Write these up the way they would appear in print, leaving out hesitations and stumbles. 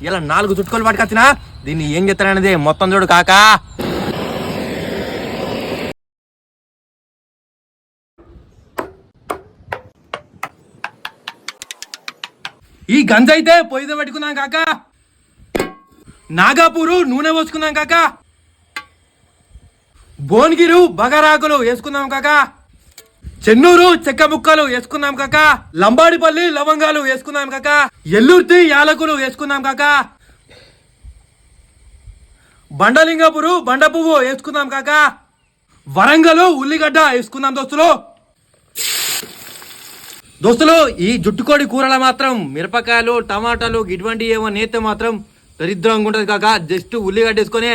ఇలా 4 చుట్టుకోలు పట్టుకొచ్చినా దీన్ని ఏం చెప్తాననేది మొత్తం చూడు కాకా. ఈ గంజ అయితే పొయ్యితో పెట్టుకున్నాం కాకా. నాగాపూరు నూనె పోసుకుందాం కాకా. భువనగిరు బగారాకులు వేసుకుందాం కాకా. చెన్నూరు చెక్క ముక్కలు వేసుకుందాం కాకా. లంబాడిపల్లి లవంగాలు వేసుకుందాం కాకా. ఎల్లుర్తి యాలకులు వేసుకుందాం కాకా. బండలింగపురు బండ పువ్వు వేసుకుందాం కాకా. వరంగలు ఉల్లిగడ్డ వేసుకుందాం దోస్తులు. ఈ జుట్టుకోడి కూరలో మాత్రం మిరపకాయలు టమాటాలు ఇటువంటి ఏమో నేతే మాత్రం దరిద్రంగా ఉంటది కాక. జస్ట్ ఉల్లిగడ్డ వేసుకొని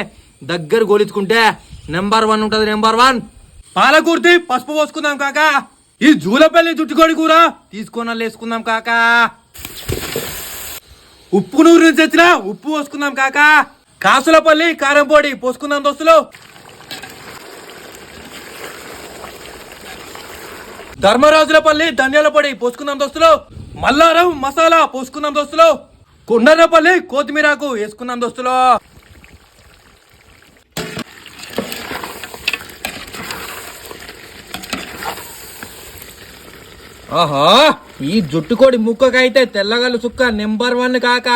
దగ్గర గోలించుకుంటే నెంబర్ 1 ఉంటది. నెంబర్ 1 పాలకూర్తి పసుపు పోసుకుందాం కాక. ఈ జూలపల్లి జుట్టుకోడి కూర తీసుకొని వేసుకుందాం కాక. ఉప్పు నూరు నుంచి వచ్చిన ఉప్పు పోసుకుందాం కాక. కాసులపల్లి కారం పొడి పోసుకుందాం దోస్తులు. ధర్మరాజులపల్లి ధనియాల పొడి పోసుకుందాం దోస్తులు. మల్లారం మసాలా పోసుకుందాం దోస్తులు. కొండరపల్లి కొత్తిమీరకు వేసుకుందాం దోస్తులు. ఆహా, ఈ జుట్టుకోడి ముక్కకైతే తెల్లగల్లు చుక్క నెంబర్ 1 కాకా.